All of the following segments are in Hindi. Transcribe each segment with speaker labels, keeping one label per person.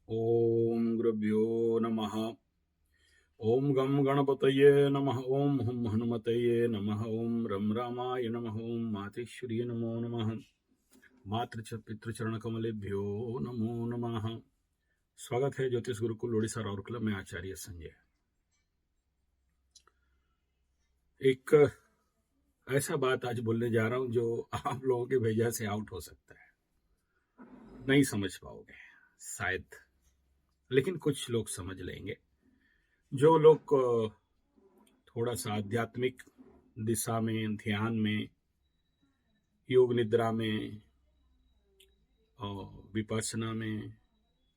Speaker 1: ओम गुरुभ्यो नमः। ओम गम गणपतये नमः। ओम हुम हनुमतये नमः। ओम रम रामाय नमः। ओम मातेश्वर्ये नमो नमः। मातृ पितृचरण कमलेभ्यो नमो नमः। स्वागत है ज्योतिष गुरुकुल ओडिशा राउरकेला में आचार्य संजय। एक ऐसा बात आज बोलने जा रहा हूं जो आप लोगों के भेजा से आउट हो सकता है, नहीं समझ पाओगे शायद, लेकिन कुछ लोग समझ लेंगे। जो लोग थोड़ा सा आध्यात्मिक दिशा में, ध्यान में, योग निद्रा में और विपස්සना में,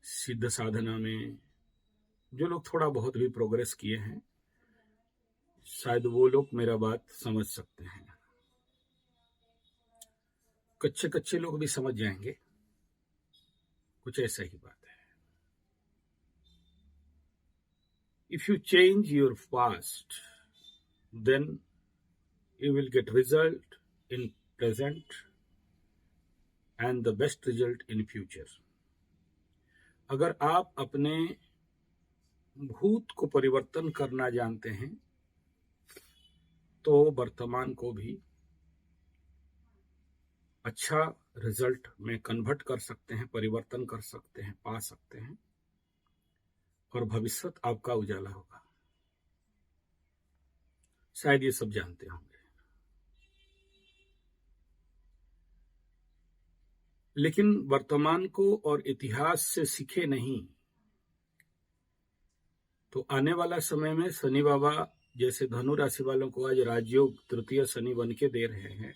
Speaker 1: सिद्ध साधना में जो लोग थोड़ा बहुत भी प्रोग्रेस किए हैं, शायद वो लोग मेरा बात समझ सकते हैं। कच्चे कच्चे लोग भी समझ जाएंगे। कुछ ऐसा ही बात है। If you change your past, then you will get result in present and the best result in future. अगर आप अपने भूत को परिवर्तन करना जानते हैं तो वर्तमान को भी अच्छा रिजल्ट में कन्वर्ट कर सकते हैं, परिवर्तन कर सकते हैं, पा सकते हैं और भविष्य आपका उजाला होगा। शायद ये सब जानते होंगे, लेकिन वर्तमान को और इतिहास से सीखे नहीं तो आने वाला समय में शनि बाबा जैसे धनु राशि वालों को आज राजयोग तृतीय शनि बन के दे रहे हैं,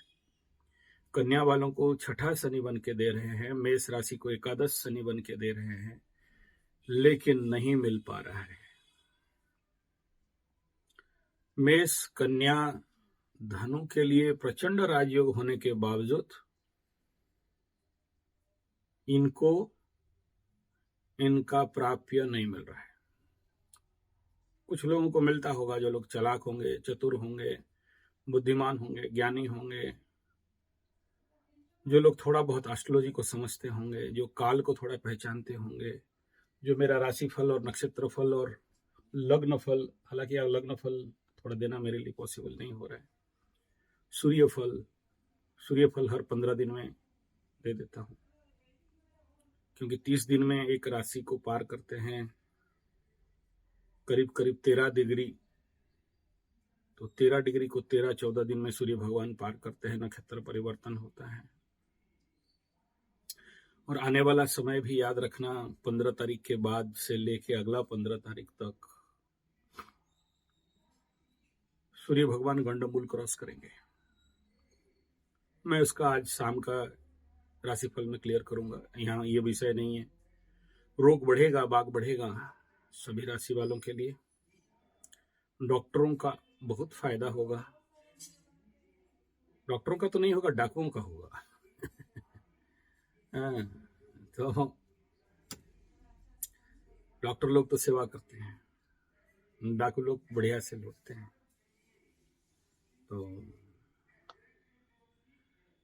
Speaker 1: कन्या वालों को छठा शनि बन के दे रहे हैं, मेष राशि को एकादश शनि बन के दे रहे हैं, लेकिन नहीं मिल पा रहा है। मेष, कन्या, धनु के लिए प्रचंड राजयोग होने के बावजूद इनको इनका प्राप्य नहीं मिल रहा है। कुछ लोगों को मिलता होगा, जो लोग चालाक होंगे, चतुर होंगे, बुद्धिमान होंगे, ज्ञानी होंगे, जो लोग थोड़ा बहुत एस्ट्रोलॉजी को समझते होंगे, जो काल को थोड़ा पहचानते होंगे, जो मेरा राशिफल और नक्षत्र फल और लग्न फल, हालांकि लग्न फल थोड़ा देना मेरे लिए पॉसिबल नहीं हो रहा है, सूर्यफल हर 15 दिन में दे देता हूं, क्योंकि 30 दिन में एक राशि को पार करते हैं, करीब करीब 13 डिग्री, तो 13 डिग्री को 13-14 दिन में सूर्य भगवान पार करते हैं, नक्षत्र परिवर्तन होता है। और आने वाला समय भी याद रखना, 15 तारीख के बाद से लेके अगला 15 तारीख तक सूर्य भगवान गंडमूल क्रॉस करेंगे। मैं उसका आज शाम का राशिफल में क्लियर करूंगा, यहाँ ये विषय नहीं है। रोग बढ़ेगा, बाग बढ़ेगा सभी राशि वालों के लिए। डॉक्टरों का बहुत फायदा होगा। डॉक्टरों का तो नहीं होगा, डाकुओं का होगा। तो डॉक्टर लोग तो सेवा करते हैं, डाकू लोग बढ़िया से लूटते हैं।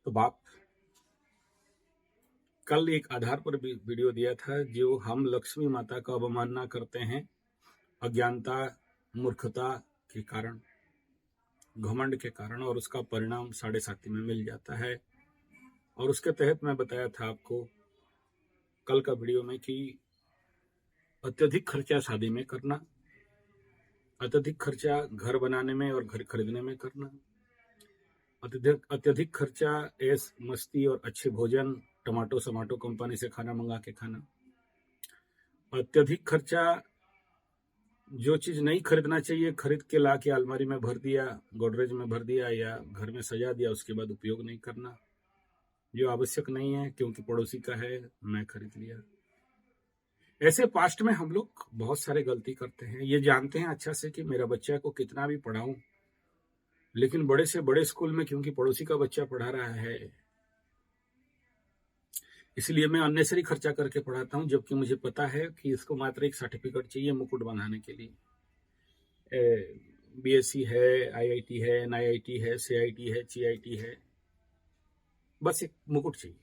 Speaker 1: तो बाप कल एक आधार पर भी वीडियो दिया था, जो हम लक्ष्मी माता का अवमानना करते हैं अज्ञानता, मूर्खता के कारण, घमंड के कारण, और उसका परिणाम 7.5 में मिल जाता है। और उसके तहत मैं बताया था आपको कल का वीडियो में कि अत्यधिक खर्चा शादी में करना, अत्यधिक खर्चा घर बनाने में और घर खरीदने में करना, अत्यधिक खर्चा ऐश मस्ती और अच्छे भोजन टमाटो समाटो कंपनी से खाना मंगा के खाना, अत्यधिक खर्चा जो चीज नहीं खरीदना चाहिए खरीद के ला के अलमारी में भर दिया, गोदरेज में भर दिया या घर में सजा दिया, उसके बाद उपयोग नहीं करना, जो आवश्यक नहीं है क्योंकि पड़ोसी का है मैं खरीद लिया। ऐसे पास्ट में हम लोग बहुत सारे गलती करते हैं। ये जानते हैं अच्छा से कि मेरा बच्चा को कितना भी पढ़ाऊं, लेकिन बड़े से बड़े स्कूल में क्योंकि पड़ोसी का बच्चा पढ़ा रहा है, इसलिए मैं अननेसरी खर्चा करके पढ़ाता हूं, जबकि मुझे पता है कि इसको मात्र एक सर्टिफिकेट चाहिए मुकुट बनाने के लिए। बीएससी है, आईआईटी है, एनआईआईटी है, सीआईटी है, जीआईटी है, बस एक मुकुट चाहिए।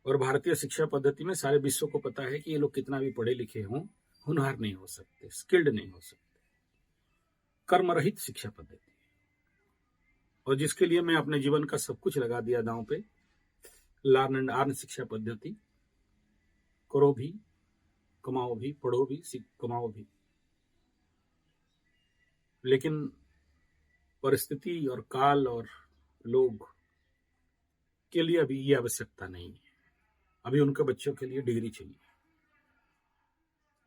Speaker 1: और भारतीय शिक्षा पद्धति में सारे विश्व को पता है कि ये लोग कितना भी पढ़े लिखे हों, होनहार नहीं हो सकते, स्किल्ड नहीं हो सकते। कर्मरहित शिक्षा पद्धति, और जिसके लिए मैं अपने जीवन का सब कुछ लगा दिया दांव पे, लर्न एंड अर्न शिक्षा पद्धति। करो भी, कमाओ भी, पढ़ो भी, कमाओ भी। लेकिन परिस्थिति और काल और लोग के लिए अभी ये आवश्यकता नहीं है। अभी उनके बच्चों के लिए डिग्री चाहिए।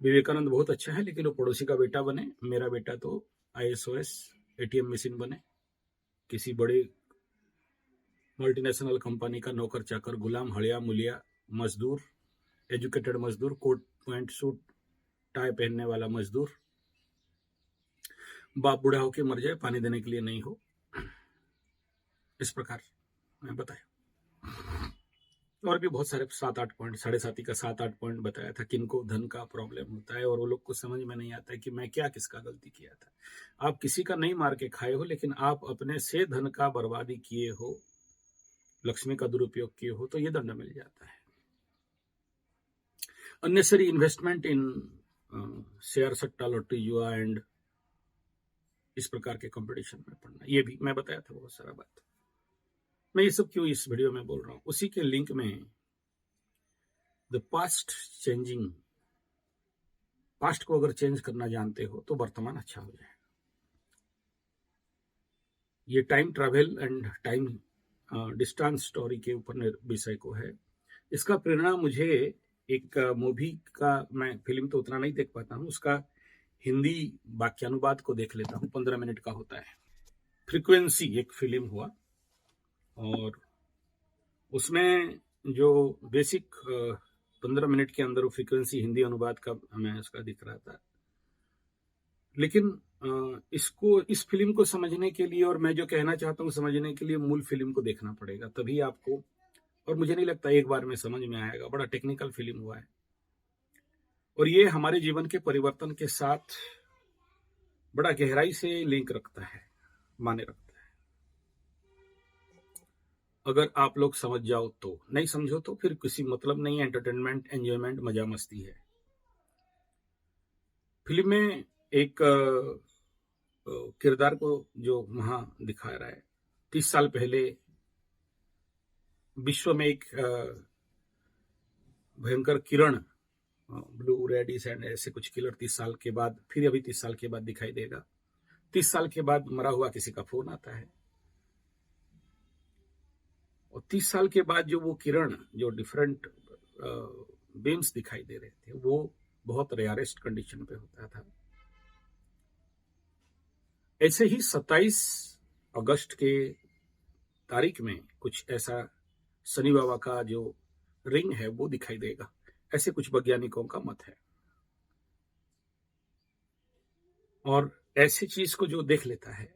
Speaker 1: विवेकानंद बहुत अच्छा है, लेकिन वो पड़ोसी का बेटा बने। मेरा बेटा तो ISOS ATM मशीन बने, किसी बड़े मल्टीनेशनल कंपनी का नौकर चाकर, गुलाम, हड़िया मुलिया मजदूर, एजुकेटेड मजदूर, कोट पैंट सूट टाई पहनने वाला मजदूर, बाप बूढ़ा होके मर जाए, पानी देने के लिए नहीं हो। इस प्रकार मैं बताया। और भी बहुत सारे 7-8 पॉइंट, 7.5 का 7-8 पॉइंट बताया था किनको धन का प्रॉब्लम होता है, और वो लोग को समझ में नहीं आता है कि मैं क्या किसका गलती किया था। आप किसी का नहीं मार के खाए हो, लेकिन आप अपने से धन का बर्बादी किए हो, लक्ष्मी का दुरुपयोग किए हो, तो ये दंड मिल जाता है। अननेसेसरी इन्वेस्टमेंट इन शेयर, सट्टा, लॉटरी, जुआ एंड इस प्रकार के कंपटीशन में पढ़ना, ये भी मैं बताया था बहुत सारा बात। मैं ये सब क्यों इस वीडियो में बोल रहा हूं, उसी के लिंक में द पास्ट चेंजिंग, पास्ट को अगर चेंज करना जानते हो तो वर्तमान अच्छा हो जाए। ये time travel and time distance story के ऊपर विषय को है। इसका प्रेरणा मुझे एक मूवी का, मैं फिल्म तो उतना नहीं देख पाता हूँ, उसका हिंदी वाक्यानुवाद को देख लेता हूँ, 15 मिनट का होता है। फ्रीक्वेंसी एक फिल्म हुआ, और उसमें जो बेसिक 15 मिनट के अंदर वो फ्रीक्वेंसी हिंदी अनुवाद का हमें उसका दिख रहा था। लेकिन इसको, इस फिल्म को समझने के लिए, और मैं जो कहना चाहता हूँ समझने के लिए, मूल फिल्म को देखना पड़ेगा, तभी आपको, और मुझे नहीं लगता एक बार में समझ में आएगा। बड़ा टेक्निकल फिल्म हुआ है, और ये हमारे जीवन के परिवर्तन के साथ बड़ा गहराई से लिंक रखता है, माने रखता है। अगर आप लोग समझ जाओ तो, नहीं समझो तो फिर किसी मतलब नहीं। एंटरटेनमेंट, एंजॉयमेंट, मजा मस्ती है। फिल्म में एक किरदार को जो वहां दिखा रहा है, 30 साल पहले विश्व में एक भयंकर किरण, ब्लू, रेडिस एंड ऐसे कुछ किलर 30 साल के बाद, फिर अभी 30 साल के बाद दिखाई देगा। 30 साल के बाद मरा हुआ किसी का फोन आता है, और 30 साल के बाद जो वो किरण, जो डिफरेंट बीम्स दिखाई दे रहे थे, वो बहुत रेयरेस्ट कंडीशन पे होता था। ऐसे ही 27 अगस्त के तारीख में कुछ ऐसा शनि बाबा का जो रिंग है वो दिखाई देगा, ऐसे कुछ वैज्ञानिकों का मत है। और ऐसी चीज को जो देख लेता है,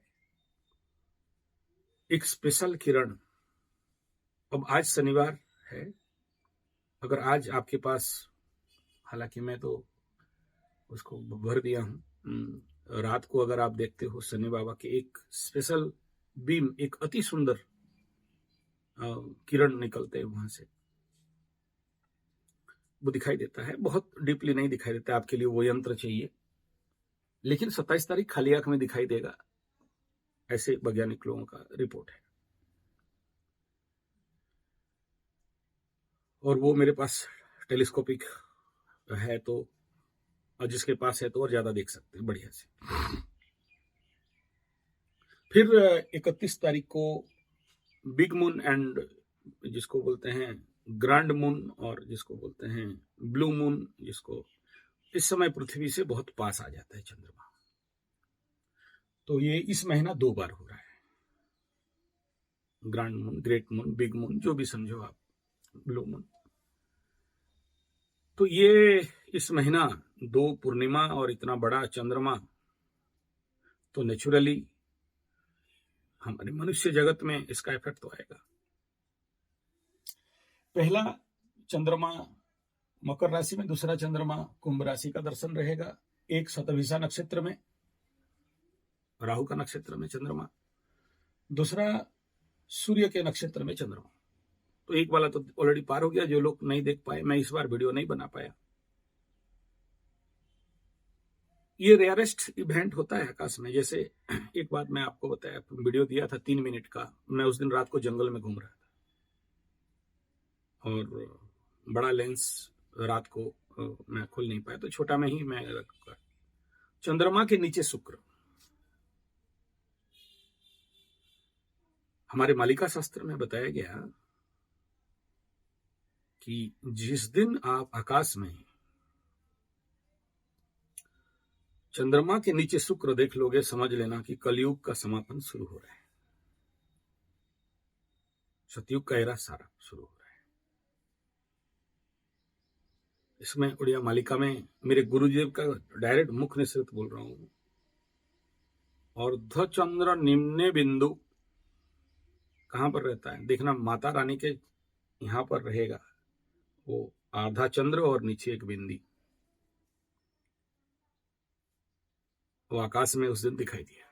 Speaker 1: एक स्पेशल किरण। अब आज शनिवार है, अगर आज आपके पास, हालांकि मैं तो उसको भर दिया हूं, रात को अगर आप देखते हो शनि बाबा के एक स्पेशल बीम, एक अति सुंदर किरण निकलते हैं वहां से, वो दिखाई देता है। बहुत डीपली नहीं दिखाई देता, आपके लिए वो यंत्र चाहिए, लेकिन 27 तारीख खाली आंख में दिखाई देगा, ऐसे वैज्ञानिक लोगों का रिपोर्ट है। और वो मेरे पास टेलीस्कोपिक है, तो, और जिसके पास है तो और ज्यादा देख सकते हैं बढ़िया से। फिर 31 तारीख को बिग मून एंड जिसको बोलते हैं ग्रैंड मून, और जिसको बोलते हैं ब्लू मून, जिसको इस समय पृथ्वी से बहुत पास आ जाता है चंद्रमा। तो ये इस महीना 2 बार हो रहा है, grand moon, great moon, big moon, जो भी समझो आप, ब्लू मून। तो ये इस महीना 2 पूर्णिमा और इतना बड़ा चंद्रमा, तो नेचुरली हमारे मनुष्य जगत में इसका इफेक्ट तो आएगा। पहला चंद्रमा मकर राशि में, दूसरा चंद्रमा कुंभ राशि का दर्शन रहेगा। एक शतभिषा नक्षत्र में, राहु का नक्षत्र में चंद्रमा, दूसरा सूर्य के नक्षत्र में चंद्रमा। तो एक वाला तो ऑलरेडी पार हो गया, जो लोग नहीं देख पाए, मैं इस बार वीडियो नहीं बना पाया। ये रेयरेस्ट इवेंट होता है आकाश में। जैसे एक बात मैं आपको बताया, वीडियो दिया था 3 मिनट का, मैं उस दिन रात को जंगल में घूम रहा था और बड़ा लेंस रात को मैं खोल नहीं पाया, तो छोटा में ही मैं रखा। चंद्रमा के नीचे शुक्र। हमारे मालिका शास्त्र में बताया गया कि जिस दिन आप आकाश में चंद्रमा के नीचे शुक्र देख लोगे, समझ लेना कि कलयुग का समापन शुरू हो रहा है, सतयुग का एरा सारा शुरू हो रहा है। इसमें उड़िया मालिका में मेरे गुरुदेव का डायरेक्ट मुख निसृत बोल रहा हूं। अर्धचंद्र निम्ने बिंदु कहां पर रहता है देखना, माता रानी के यहां पर रहेगा वो आधा चंद्र और नीचे एक बिंदी, वो आकाश में उस दिन दिखाई दिया।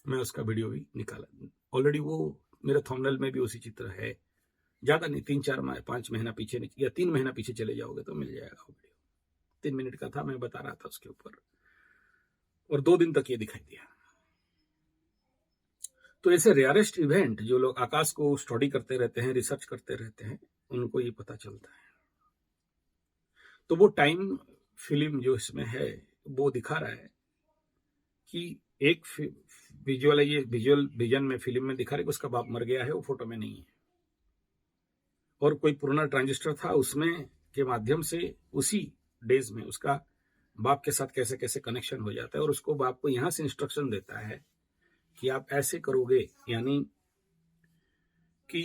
Speaker 1: मैं उसका वीडियो भी निकाला ऑलरेडी, वो मेरे थंबनेल में भी उसी चित्र है। ज्यादा नहीं, 3-4-5 महीना पीछे या 3 महीना पीछे चले जाओगे तो मिल जाएगा वो वीडियो। 3 मिनट का था, मैं बता रहा था उसके ऊपर, और 2 दिन तक ये दिखाई दिया। तो ऐसे रेयरेस्ट इवेंट जो लोग आकाश को स्टडी करते रहते हैं, रिसर्च करते रहते हैं, उनको ये पता चलता है। तो वो टाइम फिल्म जो इसमें है वो दिखा रहा है कि एक विजुअल विजन में, फिल्म में दिखा रहा है कि उसका बाप मर गया है, वो फोटो में नहीं है, और कोई पुराना ट्रांजिस्टर था उसमें के माध्यम से उसी डेज में उसका बाप के साथ कैसे कैसे कनेक्शन हो जाता है, और उसको बाप को यहां से इंस्ट्रक्शन देता है कि आप ऐसे करोगे, यानी कि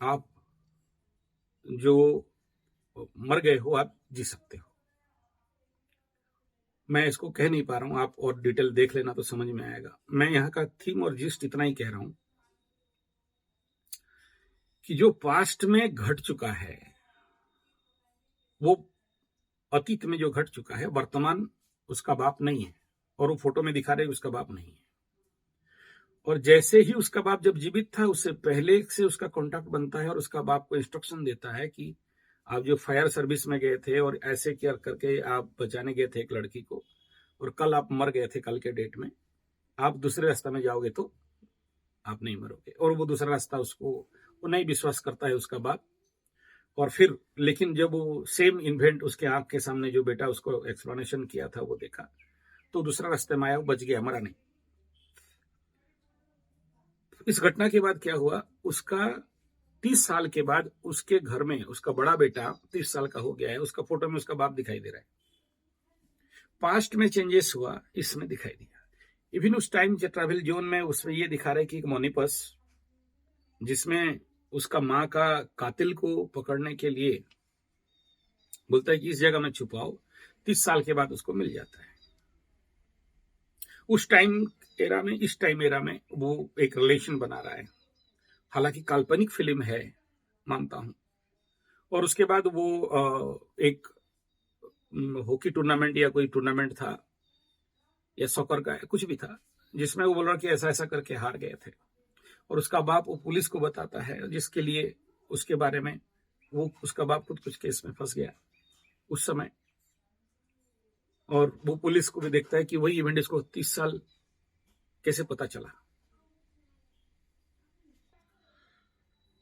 Speaker 1: आप जो मर गए हो आप जी सकते हो। मैं इसको कह नहीं पा रहा हूं, आप और डिटेल देख लेना तो समझ में आएगा। मैं यहाँ का थीम और जिस्ट इतना ही कह रहा हूं कि जो पास्ट में घट चुका है, वो अतीत में जो घट चुका है, वर्तमान उसका बाप नहीं है, और वो फोटो में दिखा रहे उसका बाप नहीं है। और जैसे ही उसका बाप जब जीवित था, उससे पहले से उसका कॉन्टैक्ट बनता है और उसका बाप को इंस्ट्रक्शन देता है कि आप जो फायर सर्विस में गए थे और ऐसे क्या करके आप बचाने गए थे एक लड़की को, और कल आप मर गए थे, कल के डेट में आप दूसरे रास्ता में जाओगे तो आप नहीं मरोगे। और वो दूसरा रास्ता उसको वो नहीं विश्वास करता है उसका बाप। और फिर लेकिन जब वो सेम इन्वेंट उसके आंख के सामने जो बेटा उसको एक्सप्लेनेशन किया था वो देखा, तो दूसरा रास्ते में आया, वो बच गया, मरा नहीं। इस घटना के बाद क्या हुआ, उसका 30 साल के बाद उसके घर में उसका बड़ा बेटा 30 साल का हो गया है, उसका फोटो में उसका बाप दिखाई दे रहा है। पास्ट में चेंजेस हुआ, इसमें दिखाई दिया। इवन उस टाइम ट्रैवल जोन में उसमें ये दिखा रहा है कि एक मोनिपस, जिसमें उसका माँ का कातिल को पकड़ने के लिए बोलता है कि इस जगह में छुपाओ, 30 साल के बाद उसको मिल जाता है। उस टाइम एरा में, इस टाइम एरा में वो एक रिलेशन बना रहा है, हालांकि काल्पनिक फिल्म है मानता हूं। और उसके बाद वो एक हॉकी टूर्नामेंट या कोई टूर्नामेंट था या सॉकर का कुछ भी था, जिसमें वो बोल रहा कि ऐसा ऐसा करके हार गए थे, और उसका बाप वो पुलिस को बताता है, जिसके लिए उसके बारे में वो उसका बाप खुद कुछ केस में फंस गया उस समय, और वो पुलिस को भी देखता है कि वही इवेंट इसको 30 साल कैसे पता चला।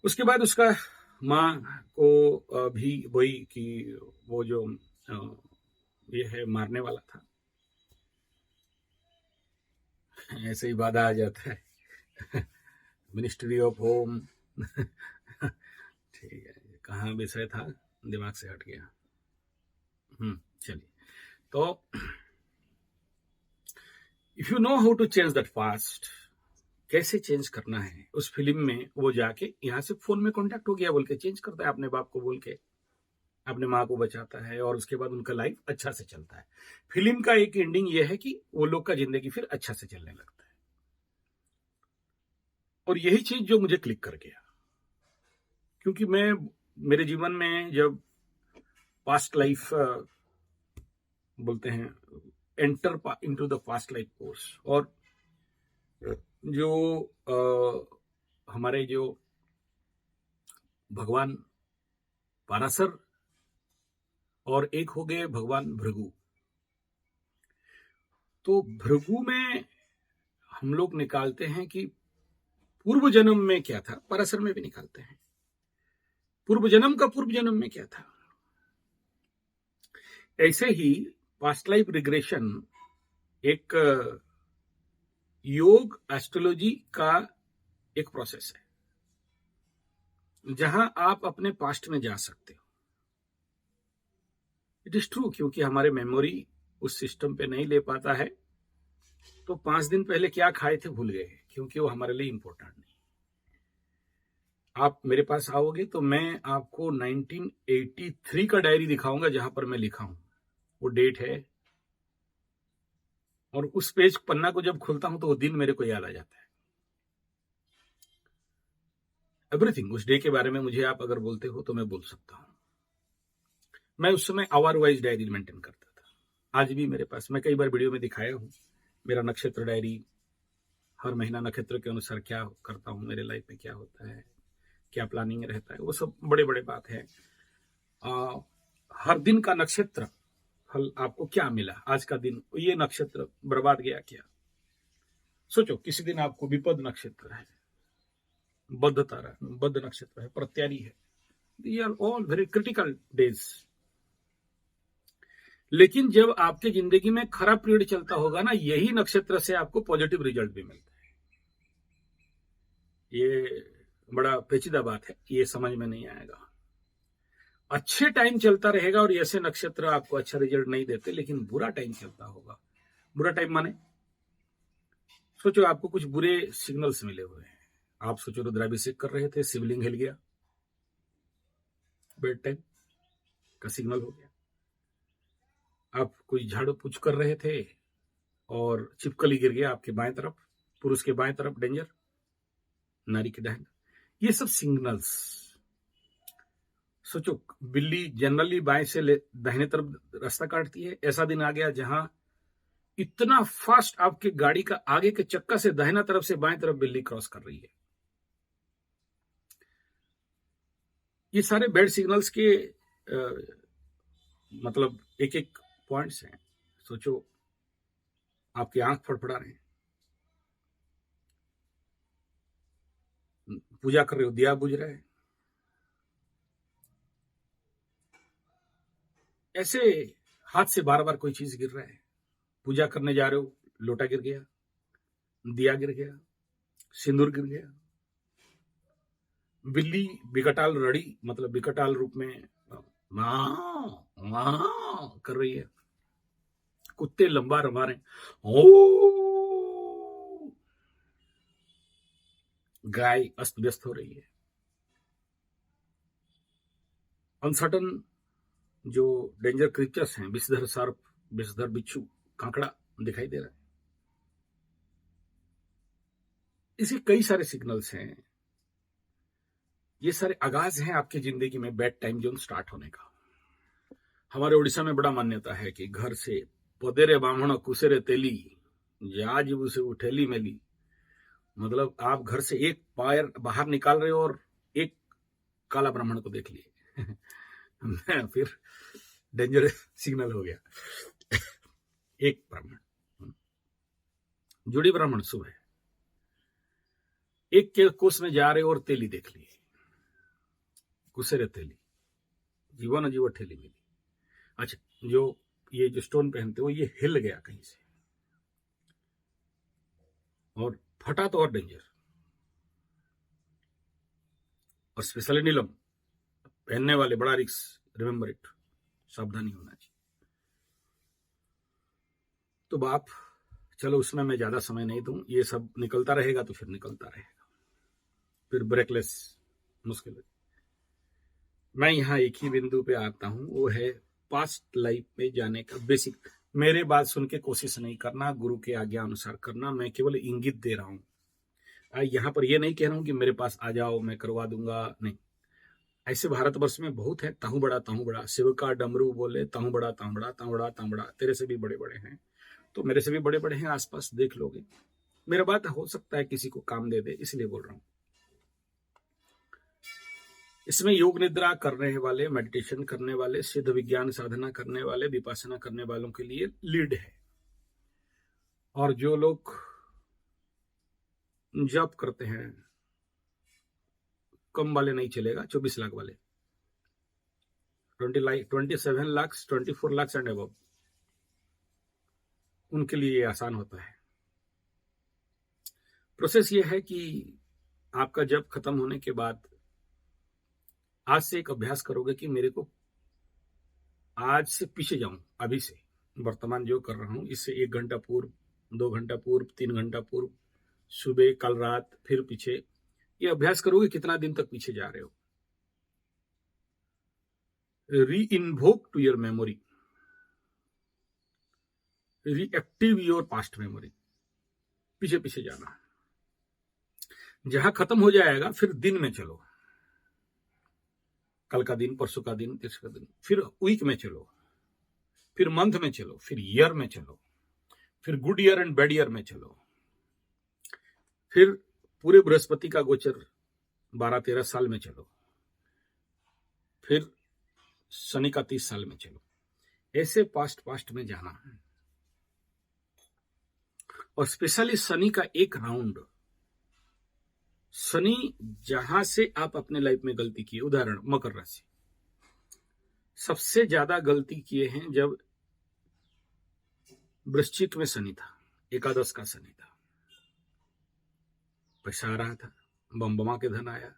Speaker 1: उसके बाद उसका माँ को भी वही कि वो जो ये है मारने वाला था, ऐसे ही बाधा आ जाता है। मिनिस्ट्री ऑफ होम ठीक है, कहाँ विषय था, दिमाग से हट गया। चलिए, तो if you know how to change that past, कैसे चेंज करना है, उस फिल्म में वो जाके यहाँ से फोन में कांटेक्ट हो गया बोल के चेंज करता है, अपने बाप को बोल के अपने माँ को बचाता है, और उसके बाद उनका लाइफ अच्छा से चलता है। फिल्म का एक एंडिंग ये है कि वो लोग का जिंदगी फिर अच्छा से चलने लगता है। और यही चीज जो मुझे क्लिक कर गया, क्योंकि मैं मेरे जीवन में जब पास्ट लाइफ बोलते हैं, enter into the past life course, और जो हमारे जो भगवान पाराशर और एक हो गए भगवान भृगु। तो भृगु में हम लोग निकालते हैं कि पूर्व जन्म में क्या था, पाराशर में भी निकालते हैं पूर्व जन्म का पूर्व जन्म में क्या था। ऐसे ही पास्ट लाइफ रिग्रेशन एक योग एस्ट्रोलॉजी का एक प्रोसेस है, जहां आप अपने पास्ट में जा सकते हो। इट इज ट्रू, क्योंकि हमारे मेमोरी उस सिस्टम पे नहीं ले पाता है, तो 5 दिन पहले क्या खाए थे भूल गए, क्योंकि वो हमारे लिए इंपॉर्टेंट नहीं। आप मेरे पास आओगे तो मैं आपको 1983 का डायरी दिखाऊंगा, जहां पर मैं लिखा हूं, वो डेट है, और उस पेज पन्ना को जब खोलता हूं तो वो दिन मेरे को याद आ जाता है। एवरीथिंग उस डे के बारे में मुझे आप अगर बोलते हो तो मैं बोल सकता हूं। मैं उस समय आवर वाइज डायरी मेंटेन करता था। आज भी मेरे पास, मैं कई बार वीडियो में दिखाया हूं, मेरा नक्षत्र डायरी, हर महीना नक्षत्र के अनुसार क्या करता हूं, मेरे लाइफ में क्या होता है, क्या प्लानिंग रहता है, वो सब बड़े बड़े बात है। हर दिन का नक्षत्र फल आपको क्या मिला, आज का दिन ये नक्षत्र बर्बाद गया क्या। सोचो, किसी दिन आपको विपद नक्षत्र है, बद्ध तारा, बद्ध नक्षत्र है, प्रत्यारी है, they are all very critical days. लेकिन जब आपके जिंदगी में खराब पीरियड चलता होगा ना, यही नक्षत्र से आपको पॉजिटिव रिजल्ट भी मिलता है। ये बड़ा पेचीदा बात है, ये समझ में नहीं आएगा। अच्छे टाइम चलता रहेगा और ऐसे नक्षत्र आपको अच्छा रिजल्ट नहीं देते, लेकिन बुरा टाइम चलता होगा। बुरा टाइम माने, सोचो आपको कुछ बुरे सिग्नल्स मिले हुए हैं। आप सोचो रुद्राभिषेक कर रहे थे, शिवलिंग हिल गया, बेड टाइम का सिग्नल हो गया। आप कोई झाड़ू पूछ कर रहे थे और छिपकली गिर गया आपके बाएं तरफ, पुरुष के बाएं तरफ डेंजर, नारी के दाहिने। ये सब सिग्नल्स। सोचो, बिल्ली जनरली बाएं से दाहिने तरफ रास्ता काटती है, ऐसा दिन आ गया जहां इतना फास्ट आपके गाड़ी का आगे के चक्का से दाहिना तरफ से बाएं तरफ बिल्ली क्रॉस कर रही है। ये सारे बैड सिग्नल्स के मतलब एक एक पॉइंट्स हैं। सोचो, आपकी आंख फड़फड़ा रहे हैं, पूजा कर रहे हो, दिया बुझ रहा है, ऐसे हाथ से बार बार कोई चीज गिर रहा है, पूजा करने जा रहे हो, लोटा गिर गया, दिया गिर गया, सिंदूर गिर गया, बिल्ली विकटाल रड़ी, मतलब विकटाल रूप में माँ माँ कर रही है, कुत्ते लंबा रमा रहे हैं, ओ, गाय अस्त व्यस्त हो रही है, अनसर्टन जो डेंजर क्रीचर्स हैं, विषधर सर्प, विषधर बिच्छू, कांकड़ा दिखाई दे रहा है। इसी कई सारे सिग्नल्स हैं। ये सारे आगाज हैं आपकी जिंदगी में बैड टाइम जोन स्टार्ट होने का। हमारे उड़ीसा में बड़ा मान्यता है कि घर से पदेरे बामण कुसेरे तेली, जाजिब से उठेली मेली, मतलब आप घर से एक पैर बाहर निकाल रहे हो और एक काला ब्राह्मण को देख लिए फिर डेंजर सिग्नल हो गया। एक ब्राह्मण, जुड़ी ब्राह्मण शुभ है, एक के कोस में जा रहे हो और तेली देख लिए, कुसेरे तेली, जीवन जीव ठेली मिली। अच्छा, जो ये जो स्टोन पहनते हो ये हिल गया कहीं से और फटा तो और डेंजर, और स्पेशली नीलम पहनने वाले बड़ा रिस्क, रिमेंबर इट, सावधानी होना चाहिए। तो बाप, चलो उसमें मैं ज्यादा समय नहीं दूं, ये सब निकलता रहेगा तो फिर निकलता रहेगा, फिर ब्रेकलेस मुश्किल है। मैं यहाँ एक ही बिंदु पे आता हूं, वो है पास्ट लाइफ में जाने का बेसिक। मेरे बात सुन के कोशिश नहीं करना, गुरु के आज्ञा अनुसार करना, मैं केवल इंगित दे रहा हूं। यहाँ पर ये नहीं कह रहा हूं कि मेरे पास आ जाओ मैं करवा दूंगा, नहीं। ऐसे भारतवर्ष में बहुत है, ताहू बड़ा शिव का डमरू बोले, ताहू बड़ा ताहू बड़ा ताहू बड़ा ताहू बड़ा, तेरे से भी बड़े बड़े हैं, तो मेरे से भी बड़े बड़े हैं, आसपास देख लोगे। मेरा बात हो सकता है किसी को काम दे दे, इसलिए बोल रहा हूं। इसमें योग निद्रा करने वाले, मेडिटेशन करने वाले, सिद्ध विज्ञान साधना करने वाले, विपासना करने वालों के लिए लीड है। और जो लोग जॉब करते हैं, कम वाले नहीं चलेगा, 24 लाख वाले, 27 लाख, 24 लाख एंड अबव, उनके लिए ये आसान होता है। प्रोसेस ये है कि आपका जॉब खत्म होने के बाद आज से एक अभ्यास करोगे कि मेरे को आज से पीछे जाऊं, अभी से वर्तमान जो कर रहा हूं इससे 1 घंटा पूर्व, 2 घंटा पूर्व, 3 घंटा पूर्व, सुबह, कल रात, फिर पीछे। ये अभ्यास करोगे कितना दिन तक पीछे जा रहे हो। Re invoke to your memory, reactive your past memory, पीछे पीछे जाना। जहां खत्म हो जाएगा फिर दिन में चलो, कल का दिन, परसों का दिन, तीसरा दिन, फिर वीक में चलो, फिर मंथ में चलो, फिर ईयर में चलो, फिर good year and bad year में चलो, फिर पूरे बृहस्पति का गोचर 12-13 साल में चलो, फिर शनि का 30 साल में चलो। ऐसे पास्ट में जाना है। और स्पेशली शनि का एक राउंड, शनि जहां से आप अपने लाइफ में गलती की, उदाहरण मकर राशि, सबसे ज्यादा गलती किए हैं जब वृश्चिक में शनि था, एकादश का शनि था, पैसा आ रहा था, बम के धन आया,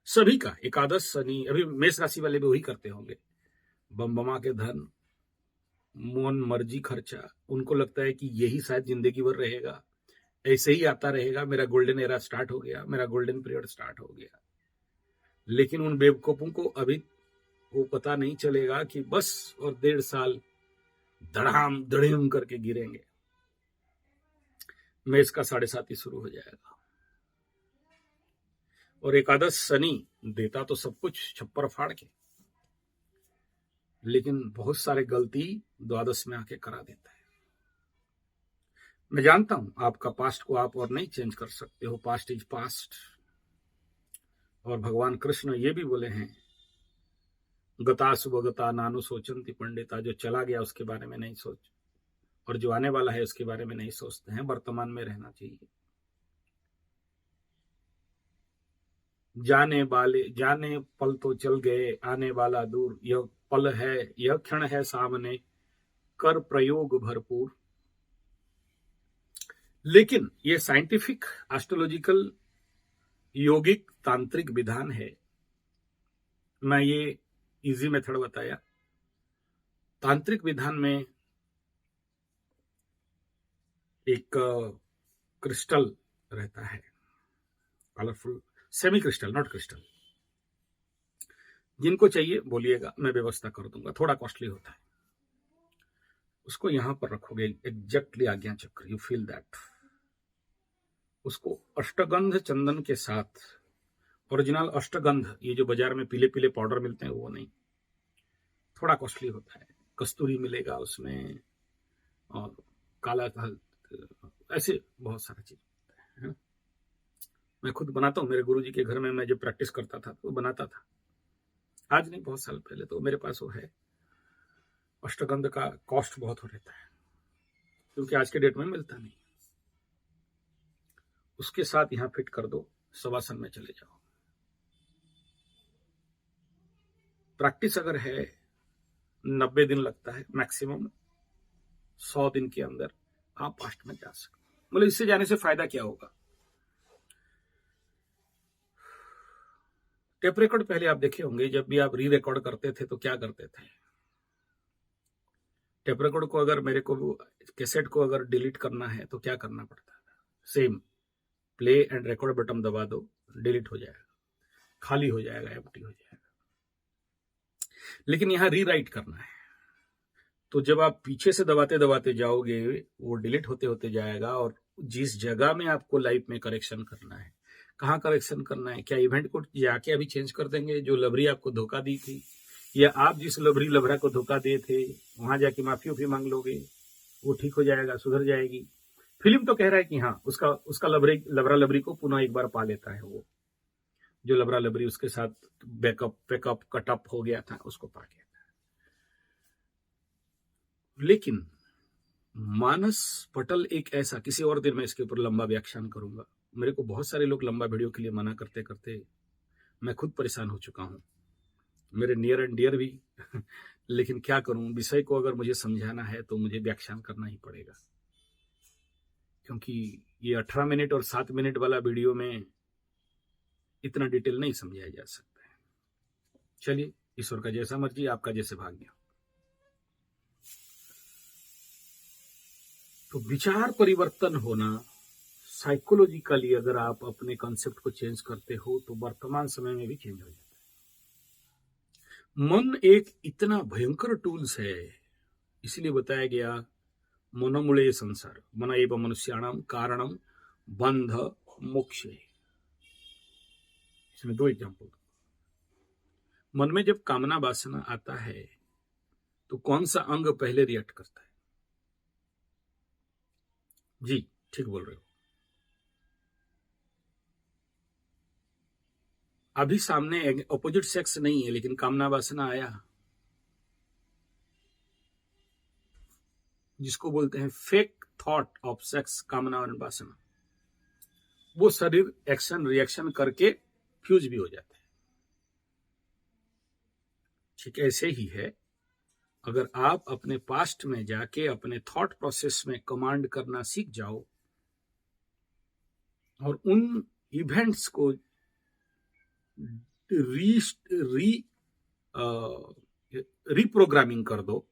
Speaker 1: सभी का एकादश शनि। अभी मेष राशि वाले भी वही करते होंगे, बम के धन, मन मर्जी खर्चा, उनको लगता है कि यही शायद जिंदगी भर रहेगा, ऐसे ही आता रहेगा, मेरा गोल्डन एरा स्टार्ट हो गया, मेरा गोल्डन पीरियड स्टार्ट हो गया। लेकिन उन बेवकूफों को अभी वो पता नहीं चलेगा कि बस और 1.5 साल धड़ाम धड़ीम करके गिरेंगे, मेष का 7.5 शुरू हो जाएगा। और एकादश शनि देता तो सब कुछ छप्पर फाड़ के, लेकिन बहुत सारे गलती द्वादश में आके करा देता है। मैं जानता हूं आपका पास्ट को आप और नहीं चेंज कर सकते हो, पास्ट इज पास्ट। और भगवान कृष्ण ये भी बोले हैं, गता सुभगता नानु सोचंती पंडिता, जो चला गया उसके बारे में नहीं सोच, और जो आने वाला है उसके बारे में नहीं सोचते हैं। वर्तमान में रहना चाहिए। जाने पल तो चल गए, आने वाला दूर, यह पल है, यह क्षण है सामने, कर प्रयोग भरपूर। लेकिन ये साइंटिफिक, एस्ट्रोलॉजिकल, योगिक, तांत्रिक विधान है। मैं ये इजी मेथड बताया। तांत्रिक विधान में एक क्रिस्टल रहता है, colourful, semi crystal, not crystal. जिनको चाहिए बोलिएगा, मैं व्यवस्था कर दूंगा, थोड़ा कॉस्टली होता है। उसको यहां पर रखोगे एग्जैक्टली आज्ञा चक्र, यू फील दैट। उसको अष्टगंध चंदन के साथ, ओरिजिनल अष्टगंध, ये जो बाजार में पीले पीले पाउडर मिलते हैं वो नहीं, थोड़ा कॉस्टली होता है, कस्तूरी मिलेगा उसमें, और काला, ऐसे बहुत सारा चीज होता है। मैं खुद बनाता हूँ, मेरे गुरुजी के घर में मैं जब प्रैक्टिस करता था तो बनाता था, आज नहीं, बहुत साल पहले। तो मेरे पास वो है। अष्टगंध का कॉस्ट बहुत हो रहता है, क्योंकि आज के डेट में मिलता नहीं। उसके साथ यहां फिट कर दो, शवासन में चले जाओ। प्रैक्टिस अगर है 90 दिन लगता है मैक्सिमम, 100 दिन के अंदर आप पास्ट में जा सकते। मतलब इससे जाने से फायदा क्या होगा। टेप रिकॉर्ड पहले आप देखे होंगे, जब भी आप री रिकॉर्ड करते थे तो क्या करते थे, टेप रिकॉर्ड को अगर मेरे को कैसेट को अगर डिलीट करना है तो क्या करना पड़ता था, same play and record button दबा दो, डिलीट हो जाएगा, खाली हो जाएगा, एम्प्टी हो जाएगा। लेकिन यहां रीराइट करना है, तो जब आप पीछे से दबाते दबाते जाओगे वो डिलीट होते होते जाएगा। और जिस जगह में आपको लाइफ में करेक्शन करना है, कहाँ करेक्शन करना है, क्या इवेंट को जाके अभी चेंज कर देंगे, जो लवरी आपको धोखा दी थी, या आप जिस लवरा को धोखा दिए थे वहां जाके माफी मांग लोगे, वो ठीक हो जाएगा, सुधर जाएगी। फिल्म तो कह रहा है कि हाँ, उसका लवरा लवरी को पुनः एक बार पा लेता है वो, जो लबरा लबरी उसके साथ बैकअप पैकअप कटअप हो गया था उसको पा गया था। लेकिन मानस पटल एक ऐसा, किसी और दिन मैं इसके ऊपर लंबा व्याख्यान करूंगा। मेरे को बहुत सारे लोग लंबा वीडियो के लिए मना करते करते मैं खुद परेशान हो चुका हूं, मेरे नियर एंड डियर भी लेकिन क्या करूं, विषय को अगर मुझे समझाना है तो मुझे व्याख्यान करना ही पड़ेगा, क्योंकि ये 18 मिनट और 7 मिनट वाला वीडियो में इतना डिटेल नहीं समझाया जा सकता है। चलिए, ईश्वर का जैसा मर्जी, आपका जैसे भाग्य। तो विचार परिवर्तन होना, साइकोलॉजिकली अगर आप अपने कॉन्सेप्ट को चेंज करते हो तो वर्तमान समय में भी चेंज हो जाता है। मन एक इतना भयंकर टूल्स है, इसलिए बताया गया मनोमूले संसार मन एव मनुष्याणाम कारणम बंध मोक्ष। इसमें 2 एग्जाम्पल। मन में जब कामना वासना आता है तो कौन सा अंग पहले रिएक्ट करता है? जी ठीक बोल रहे हो। अभी सामने ऑपोजिट सेक्स नहीं है लेकिन कामना वासना आया, जिसको बोलते हैं फेक थॉट ऑफ सेक्स, कामना और वासना, वो शरीर एक्शन रिएक्शन करके फ्यूज भी हो जाता है। ठीक ऐसे ही है, अगर आप अपने पास्ट में जाके अपने थॉट प्रोसेस में कमांड करना सीख जाओ और उन इवेंट्स को रीप्रोग्रामिंग कर दो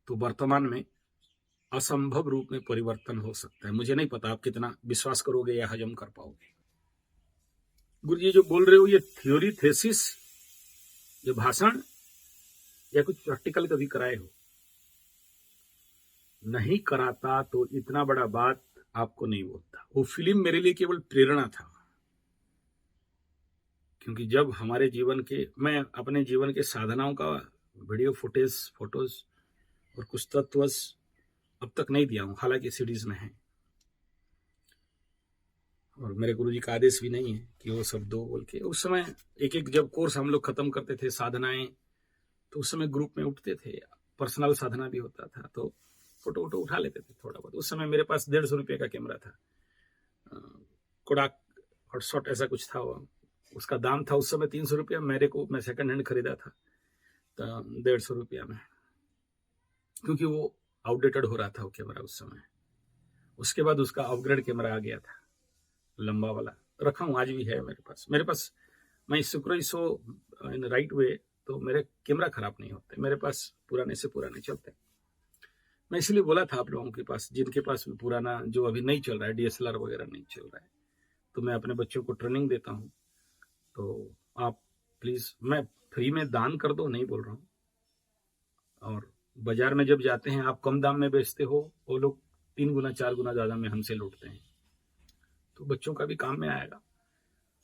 Speaker 1: तो वर्तमान में असंभव रूप में परिवर्तन हो सकता है। मुझे नहीं पता आप कितना विश्वास करोगे या हजम कर पाओगे। गुरु जी जो बोल रहे हो ये थ्योरी थेसिस, ये भाषण या कुछ प्रैक्टिकल कभी कराए हो? नहीं कराता तो इतना बड़ा बात आपको नहीं बोलता। वो फिल्म मेरे लिए केवल प्रेरणा था, क्योंकि जब हमारे जीवन के, मैं अपने जीवन के साधनाओं का वीडियो फुटेज फोटोज और कुछ तत्व अब तक नहीं दिया हूं, हालांकि सीरीज में है और मेरे गुरुजी का आदेश भी नहीं है कि वो सब दो बोल के। उस समय एक एक जब कोर्स हम लोग खत्म करते थे साधनाएं, तो उस समय ग्रुप में उठते थे, पर्सनल साधना भी होता था, तो फोटो वोटो उठा लेते थे थोड़ा बहुत। उस समय मेरे पास 150 रुपये का कैमरा था, कोडाक हॉटशॉट ऐसा कुछ था, उसका दाम था उस समय 300 रुपया। मेरे को, मैं सेकंड हैंड खरीदा था तो 150 रुपया में, क्योंकि वो आउटडेटेड हो रहा था वो कैमरा उस समय। उसके बाद उसका अपग्रेड कैमरा आ गया था, लंबा वाला, रखा हूँ आज भी है मेरे पास। मैं शुक्र इन राइट वे तो मेरे कैमरा खराब नहीं होते, मेरे पास पुराने से पुराने चलते हैं। मैं इसलिए बोला था आप लोगों के पास, जिनके पास भी पुराना जो अभी नहीं चल रहा है, DSLR वगैरह नहीं चल रहा है, तो मैं अपने बच्चों को ट्रेनिंग देता हूँ, तो आप प्लीज, मैं फ्री में दान कर दो नहीं बोल रहा हूँ। और बाजार में जब जाते हैं आप कम दाम में बेचते हो, वो लोग 3 गुना 4 गुना ज्यादा में हमसे लूटते हैं, तो बच्चों का भी काम में आएगा।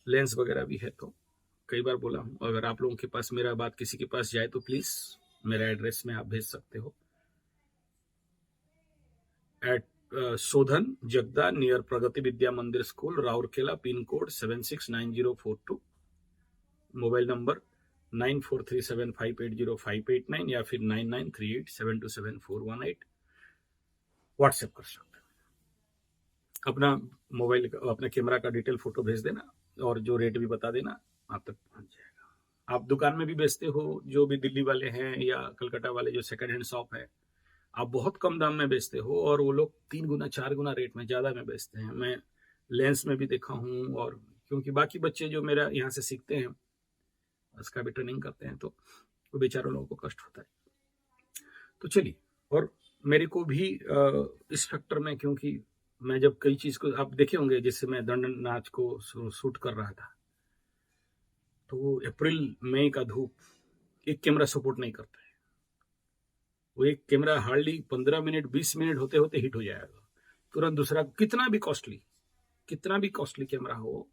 Speaker 1: लेंस वगैरह भी है, तो कई बार बोला हूँ, अगर आप लोगों के पास मेरा बात किसी के पास जाए तो प्लीज मेरा एड्रेस में आप भेज सकते हो, एट शोधन जगदा नियर प्रगति विद्या मंदिर school, Rourkela, pin code 769042, mobile number 9437580589 या फिर 9938727418। व्हाट्सएप कर सकते हो, अपना मोबाइल अपने कैमरा का डिटेल फोटो भेज देना और जो रेट भी बता देना, आप तक पहुंच जाएगा। आप दुकान में भी बेचते हो, जो भी दिल्ली वाले हैं या कलकत्ता वाले जो सेकंड हैंड शॉप है, आप बहुत कम दाम में बेचते हो और वो लोग 3 गुना 4 गुना रेट में ज्यादा में बेचते हैं। मैं लेंस में भी देखा हूँ, और क्योंकि बाकी बच्चे जो मेरा यहाँ से सीखते हैं उसका भी ट्रेनिंग करते हैं, तो वो बेचारों लोगों को कष्ट होता है। तो चलिए, और मेरे को भी इस फैक्टर में, क्योंकि मैं जब कई चीज को आप देखे होंगे, जैसे मैं दंड नाच को शूट कर रहा था, तो वो अप्रैल मई का धूप, एक कैमरा सपोर्ट नहीं करता है। वो एक कैमरा हार्डली 15 मिनट 20 मिनट होते होते हिट हो जाएगा, तुरंत दूसरा, कितना भी कॉस्टली कैमरा हो,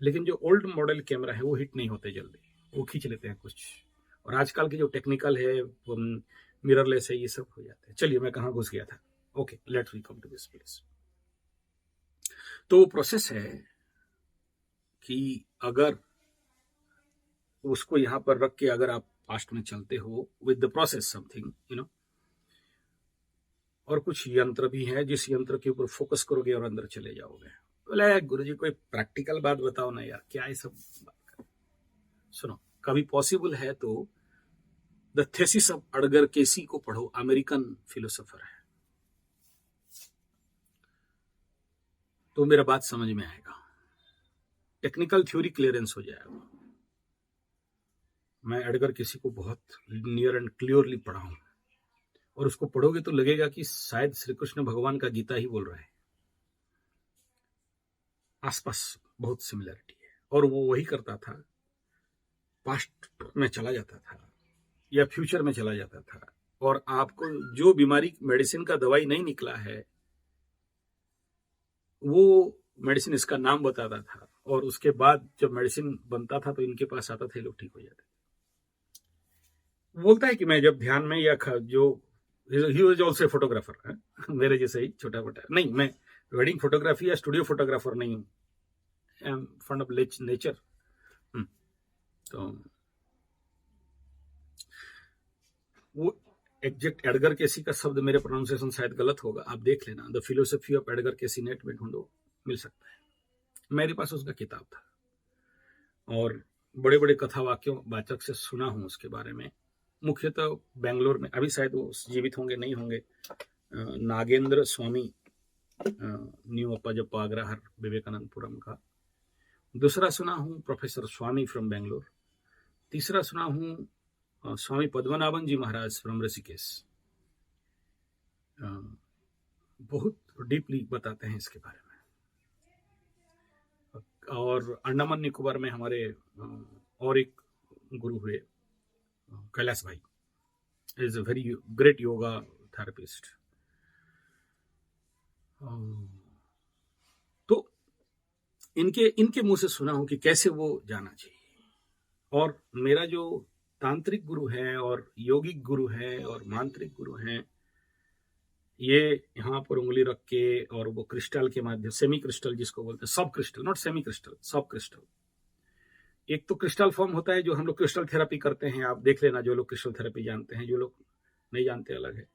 Speaker 1: लेकिन जो ओल्ड मॉडल कैमरा है वो हिट नहीं होते जल्दी, वो खींच लेते हैं कुछ। और आजकल की जो टेक्निकल है, मिररलेस है, ये सब हो जाते हैं। चलिए, मैं कहाँ घुस गया था। Okay, let's we come to this place. तो वो प्रोसेस है कि अगर उसको यहाँ पर रख के अगर आप पास्ट में चलते हो विद द प्रोसेस समथिंग और कुछ यंत्र भी है जिस यंत्र के ऊपर फोकस करोगे और अंदर चले जाओगे। बोले गुरुजी कोई प्रैक्टिकल बात बताओ ना यार, क्या ये सब बात कर। सुनो, कभी पॉसिबल है तो द थेसिस ऑफ अडगर केसी को पढ़ो, अमेरिकन फिलोसोफर है, तो मेरा बात समझ में आएगा, टेक्निकल थ्योरी क्लियरेंस हो जाएगा। मैं अडगर केसी को बहुत नियर एंड क्लियरली पढ़ा हूं, और उसको पढ़ोगे तो लगेगा कि शायद श्री कृष्ण भगवान का गीता ही बोल रहा है। आसपास बहुत सिमिलरिटी है, और वो वही करता था, पास्ट में चला जाता था या फ्यूचर में चला जाता था, और आपको जो बीमारी मेडिसिन का दवाई नहीं निकला है वो मेडिसिन इसका नाम बताता था, और उसके बाद जब मेडिसिन बनता था तो इनके पास आता था, लोग ठीक हो जाते। बोलता है कि मैं जब ध्यान में या जो ही वाज आल्सो फोटोग्राफर, मेरे जैसे ही छोटा मोटा नहीं, मैं वेडिंग फोटोग्राफी या स्टूडियो फोटोग्राफर नहीं हूँ, I am fond of nature. तो वो एग्जैक्ट एडगर केसी का शब्द मेरे प्रोनाउंसिएशन शायद गलत होगा, आप देख लेना, the philosophy of Edgar Cayce net में ढूंढो, मिल सकता है। मेरे पास उसका किताब था और बड़े बड़े कथा वाचक से सुना हूं उसके बारे में, मुख्यतः बेंगलोर में, अभी शायद वो जीवित होंगे नहीं होंगे, नागेंद्र स्वामी, न्यू अप्पाजप्पा अग्रहार विवेकानंदपुरम का। दूसरा सुना हूं प्रोफेसर स्वामी फ्रॉम बेंगलोर। तीसरा सुना हूं स्वामी पद्मनाभन जी महाराज फ्रॉम ऋषिकेश। बहुत डीपली बताते हैं इसके बारे में। और अंडमान निकोबार में हमारे और एक गुरु हुए, कैलाश भाई, is a very great yoga therapist. तो इनके मुंह से सुना हूं कि कैसे वो जाना चाहिए। और मेरा जो तांत्रिक गुरु है और योगिक गुरु है और मांत्रिक गुरु हैं, ये यहाँ पर उंगली रख के और वो क्रिस्टल के माध्यम, सेमी क्रिस्टल जिसको बोलते हैं, सब क्रिस्टल, नॉट सेमी क्रिस्टल, सब क्रिस्टल। एक तो क्रिस्टल फॉर्म होता है जो हम लोग क्रिस्टल थेरेपी करते हैं, आप देख लेना, जो लोग क्रिस्टल थेरेपी जानते हैं, जो लोग नहीं जानते अलग है।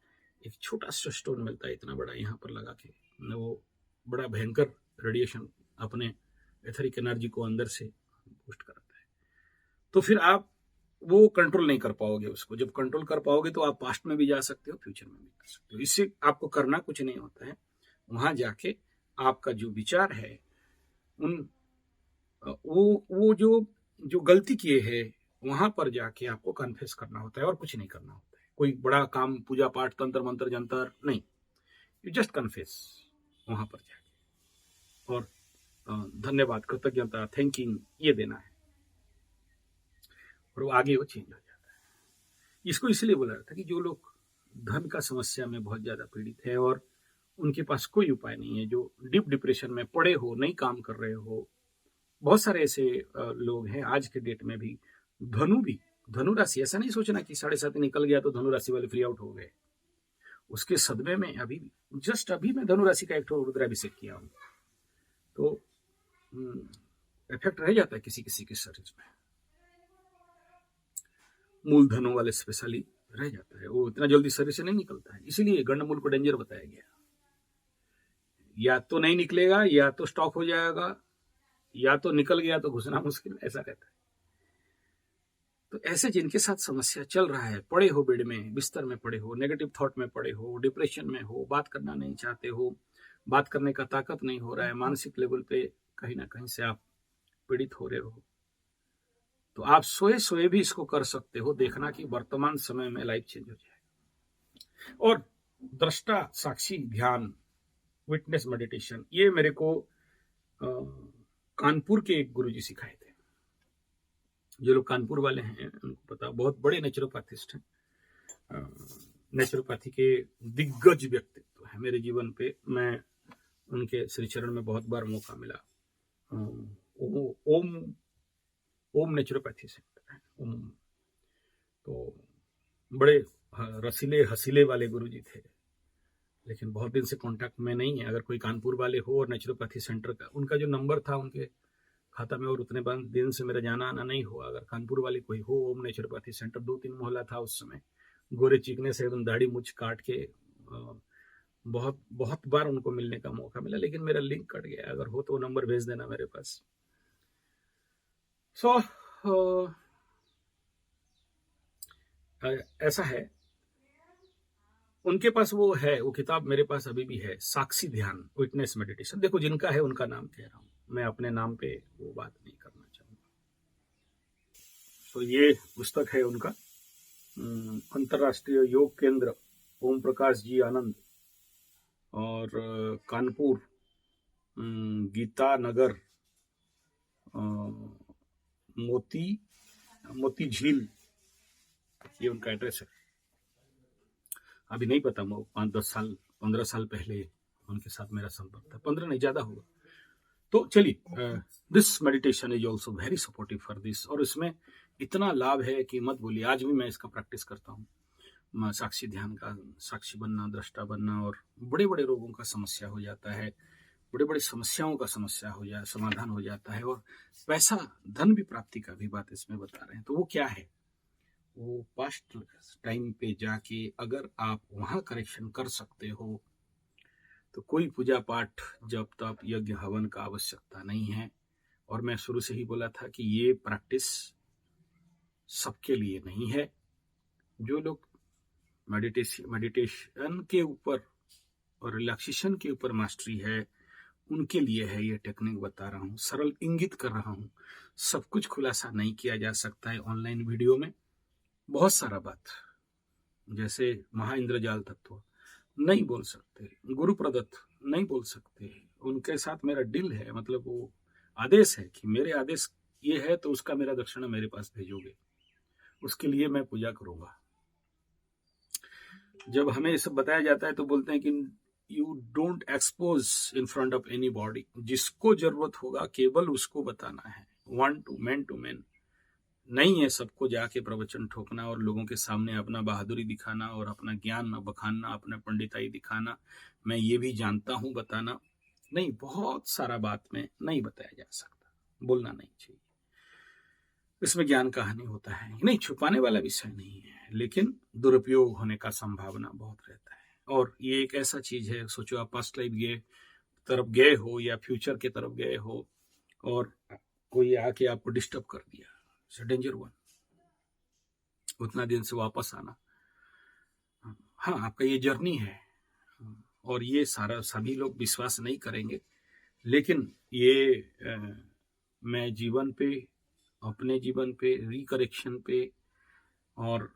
Speaker 1: एक छोटा सा स्टोन मिलता है इतना बड़ा, यहाँ पर लगा के, वो बड़ा भयंकर रेडिएशन अपने एथरिक एनर्जी को अंदर से बूस्ट करता है। तो फिर आप वो कंट्रोल नहीं कर पाओगे उसको। जब कंट्रोल कर पाओगे तो आप पास्ट में भी जा सकते हो, फ्यूचर में भी जा सकते हो। इससे आपको करना कुछ नहीं होता है, वहां जाके आपका जो विचार है, उन वो जो गलती किए है वहां पर जाके आपको कन्फेस करना होता है, और कुछ नहीं करना होता है। कोई बड़ा काम, पूजा पाठ, तंत्र मंत्र जंतर नहीं, यू जस्ट कन्फेस वहां पर जाके, और धन्यवाद, कृतज्ञता, थैंकिंग ये देना है, और वो आगे वो चेंज हो जाता है। इसको इसलिए बोला जाता है कि जो लोग धन का समस्या में बहुत ज्यादा पीड़ित है और उनके पास कोई उपाय नहीं है, जो डीप डिप्रेशन में पड़े हो, नहीं काम कर रहे हो, बहुत सारे ऐसे लोग हैं आज के डेट में भी। धनु राशि, ऐसा नहीं सोचना कि 7.5 निकल गया तो धनु राशि वाले फ्री आउट हो गए। उसके सदमे में अभी मैं धनु राशि का एक रुद्राभिषेक किया हूं, तो इफेक्ट रह जाता है किसी किसी के शरीर में। मूल धनु वाले स्पेशली रह जाता है, वो इतना जल्दी शरीर से नहीं निकलता है, इसीलिए गंडमूल को डेंजर बताया गया। या तो नहीं निकलेगा, या तो स्टॉक हो जाएगा, या तो निकल गया तो घुसना मुश्किल, ऐसा रहता है। तो ऐसे जिनके साथ समस्या चल रहा है, पड़े हो बेड में, बिस्तर में पड़े हो, नेगेटिव थॉट में पड़े हो, डिप्रेशन में हो, बात करना नहीं चाहते हो, बात करने का ताकत नहीं हो रहा है, मानसिक लेवल पे कहीं ना कहीं से आप पीड़ित हो रहे हो, तो आप सोए भी इसको कर सकते हो। देखना कि वर्तमान समय में लाइफ चेंज हो जाए। और दृष्टा साक्षी ध्यान, विटनेस मेडिटेशन, ये मेरे को कानपुर के एक गुरुजी सिखाए थे। जो लोग कानपुर वाले हैं उनको पता, बहुत बड़े नेचुरोपैथिस्ट हैं, नेचुरोपैथी के दिग्गज व्यक्तित्व है मेरे जीवन पे। मैं उनके श्री चरण में बहुत बार मौका मिला। ओम नेचुरोपैथी सेंटर है, ओम। तो बड़े रसीले हसीले वाले गुरुजी थे, लेकिन बहुत दिन से कांटेक्ट में नहीं है। अगर कोई कानपुर वाले हो और नेचुरोपैथी सेंटर का, उनका जो नंबर था उनके खाता में, और उतने दिन से मेरा जाना आना नहीं हुआ। अगर कानपुर वाले कोई हो, ओम नेचुरोपैथी सेंटर 2-3 मोहल्ला था उस समय, गोरे चिकने से एकदम दाढ़ी मुछ काट के, बहुत बहुत बार उनको मिलने का मौका मिला, लेकिन मेरा लिंक कट गया। अगर हो तो नंबर भेज देना मेरे पास। सो ऐसा है, उनके पास वो है, वो किताब मेरे पास अभी भी है, साक्षी ध्यान, विटनेस मेडिटेशन। देखो, जिनका है उनका नाम कह रहा हूं, मैं अपने नाम पे वो बात नहीं करना चाहूंगा। तो ये पुस्तक है उनका, अंतरराष्ट्रीय योग केंद्र, ओम प्रकाश जी आनंद, और कानपुर, गीता नगर, मोती झील, ये उनका एड्रेस है। अभी नहीं पता, वो 5-10 साल 15 साल पहले उनके साथ मेरा संपर्क था, 15 नहीं, ज्यादा होगा। तो चलिए, this meditation is also very supportive for this, और इसमें इतना लाभ है कि मत बोलिए। आज भी मैं इसका प्रैक्टिस करता हूँ, साक्षी ध्यान का, साक्षी बनना, दृष्टा बनना, और बड़े बड़े रोगों का समस्या हो जाता है, बड़े बड़े समस्याओं का समाधान हो जाता है, और पैसा धन भी प्राप्ति का भी बात इसमें बता रहे हैं। तो वो क्या है, वो पास्ट टाइम पे जाके अगर आप वहां करेक्शन कर सकते हो तो कोई पूजा पाठ जप तप यज्ञ हवन का आवश्यकता नहीं है। और मैं शुरू से ही बोला था कि ये प्रैक्टिस सबके लिए नहीं है। जो लोग मेडिटेशन के ऊपर और रिलैक्सेशन के ऊपर मास्टरी है, उनके लिए है ये टेक्निक बता रहा हूँ, सरल इंगित कर रहा हूँ। सब कुछ खुलासा नहीं किया जा सकता है ऑनलाइन वीडियो में। बहुत सारा बात, जैसे महाइंद्रजाल तत्व नहीं बोल सकते, गुरु प्रदत्त नहीं बोल सकते, उनके साथ मेरा डील है, मतलब वो आदेश है कि मेरे आदेश ये है तो उसका मेरा दक्षिणा मेरे पास भेजोगे, उसके लिए मैं पूजा करूंगा। जब हमें ये सब बताया जाता है तो बोलते हैं कि you don't expose in front of any body, जिसको जरूरत होगा केवल उसको बताना है, वन टू मैन नहीं है सबको जाके प्रवचन ठोकना और लोगों के सामने अपना बहादुरी दिखाना और अपना ज्ञान बखानना, अपना पंडिताई दिखाना, मैं ये भी जानता हूं बताना नहीं। बहुत सारा बात में नहीं बताया जा सकता, बोलना नहीं चाहिए, इसमें ज्ञान का हानि होता है नहीं, छुपाने वाला विषय नहीं है, लेकिन दुरुपयोग होने का संभावना बहुत रहता है। और ये एक ऐसा चीज है, सोचो आप पास्ट लाइफ तरफ गए हो या फ्यूचर के तरफ गए हो और कोई आके आपको डिस्टर्ब कर दिया, डेंजर वन, उतना दिन से वापस आना। हाँ, आपका ये जर्नी है और ये सारा सभी लोग विश्वास नहीं करेंगे, लेकिन ये मैं जीवन पे, अपने जीवन पे, रिकरेक्शन पे और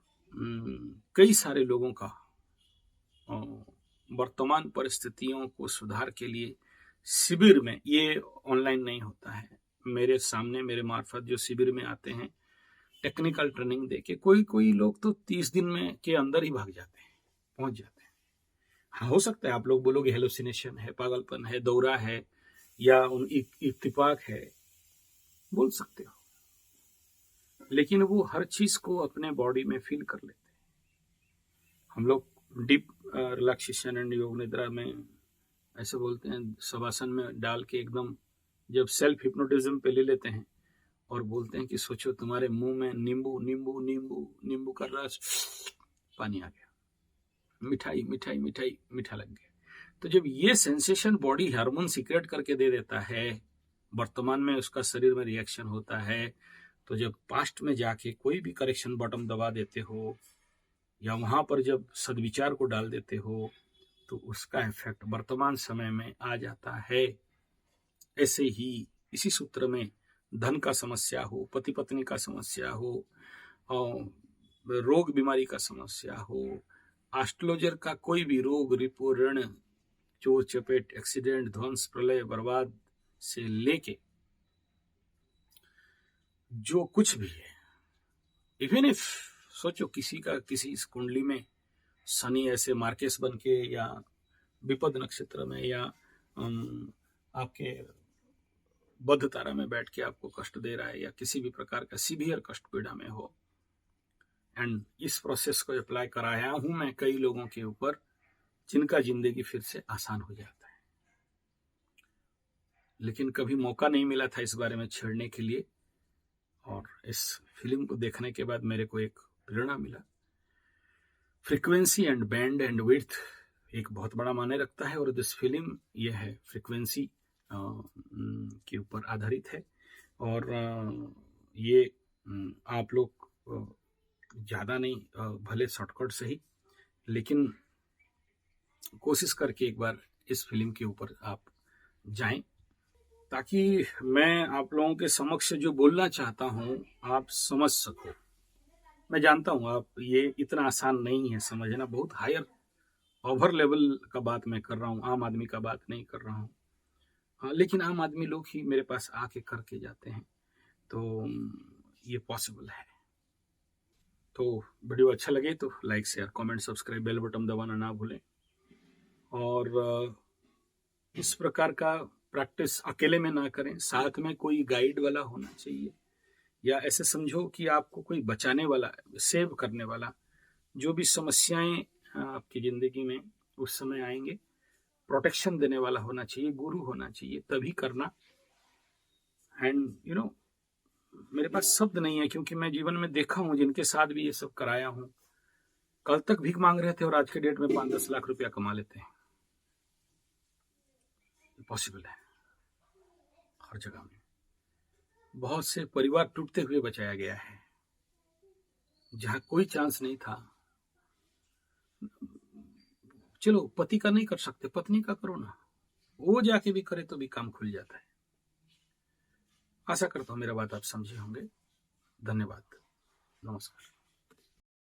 Speaker 1: कई सारे लोगों का वर्तमान परिस्थितियों को सुधार के लिए शिविर में, ये ऑनलाइन नहीं होता है, मेरे सामने मेरे मार्फत जो शिविर में आते हैं टेक्निकल ट्रेनिंग देके, कोई लोग तो 30 दिन में के अंदर ही भाग जाते हैं, पहुंच जाते हैं। हाँ, हो सकता है आप लोग बोलोगे हेलुसिनेशन है, पागलपन है, दौरा है या इत्तिफाक है, बोल सकते हो, लेकिन वो हर चीज को अपने बॉडी में फील कर लेते हैं। हम लोग डीप रिलैक्सेशन एंड योग निद्रा में ऐसे बोलते हैं, शवासन में डाल के एकदम जब सेल्फ हिप्नोटिज्म पे ले लेते हैं और बोलते हैं कि सोचो तुम्हारे मुंह में नींबू नींबू नींबू नींबू का रस, पानी आ गया, मिठाई मिठाई मिठाई मीठा लग गया। तो जब ये सेंसेशन बॉडी हार्मोन सीक्रेट करके दे देता है, वर्तमान में उसका शरीर में रिएक्शन होता है, तो जब पास्ट में जाके कोई भी करेक्शन बटन दबा देते हो या वहां पर जब सदविचार को डाल देते हो तो उसका इफेक्ट वर्तमान समय में आ जाता है। ऐसे ही इसी सूत्र में धन का समस्या हो, पति पत्नी का समस्या हो, रोग बीमारी का समस्या हो, एस्ट्रोलॉजर का कोई भी रोग, रिपो, ऋण, चोर चपेट, एक्सीडेंट, ध्वंस, प्रलय, बर्बाद से लेके जो कुछ भी है, इवन इफ सोचो किसी कुंडली में शनि ऐसे मार्केस बन के या विपद नक्षत्र में या आपके बद्ध तारा में बैठ के आपको कष्ट दे रहा है या किसी भी प्रकार का सीवियर कष्ट पीड़ा में हो, एंड इस प्रोसेस को अप्लाई कराया हूं मैं कई लोगों के ऊपर, जिनका जिंदगी फिर से आसान हो जाता है। लेकिन कभी मौका नहीं मिला था इस बारे में छेड़ने के लिए, और इस फिल्म को देखने के बाद मेरे को एक प्रेरणा मिला। Frequency and band and width एक बहुत बड़ा मायने रखता है, और दिस फिल्म ये है फ्रीक्वेंसी के ऊपर आधारित है। और ये आप लोग ज़्यादा नहीं, भले शॉर्टकट से ही, लेकिन कोशिश करके एक बार इस फिल्म के ऊपर आप जाएं, ताकि मैं आप लोगों के समक्ष जो बोलना चाहता हूं आप समझ सको। मैं जानता हूं आप, ये इतना आसान नहीं है समझना, बहुत हायर ओवर लेवल का बात मैं कर रहा हूं, आम आदमी का बात नहीं कर रहा हूं। हाँ, लेकिन आम आदमी लोग ही मेरे पास आके करके जाते हैं, तो ये पॉसिबल है। तो वीडियो अच्छा लगे तो like share comment subscribe bell button दबाना ना भूलें। और इस प्रकार का प्रैक्टिस अकेले में ना करें, साथ में कोई गाइड वाला होना चाहिए, या ऐसे समझो कि आपको कोई बचाने वाला, सेव करने वाला। जो भी समस्याएं आपकी जिंदगी में उस समय आएंगे, प्रोटेक्शन देने वाला होना चाहिए, गुरु होना चाहिए, तभी करना। एंड मेरे पास शब्द नहीं है, क्योंकि मैं जीवन में देखा हूं जिनके साथ भी ये सब कराया हूं, कल तक भीख मांग रहे थे और आज के डेट में 5-10 लाख रुपया कमा लेते हैं। पॉसिबल है हर जगह में। बहुत से परिवार टूटते हुए बचाया गया है, जहां कोई चांस नहीं था। चलो पति का नहीं कर सकते, पत्नी का करो ना, वो जाके भी करे तो भी काम खुल जाता है। आशा करता हूं मेरा बात आप समझे होंगे। धन्यवाद, नमस्कार।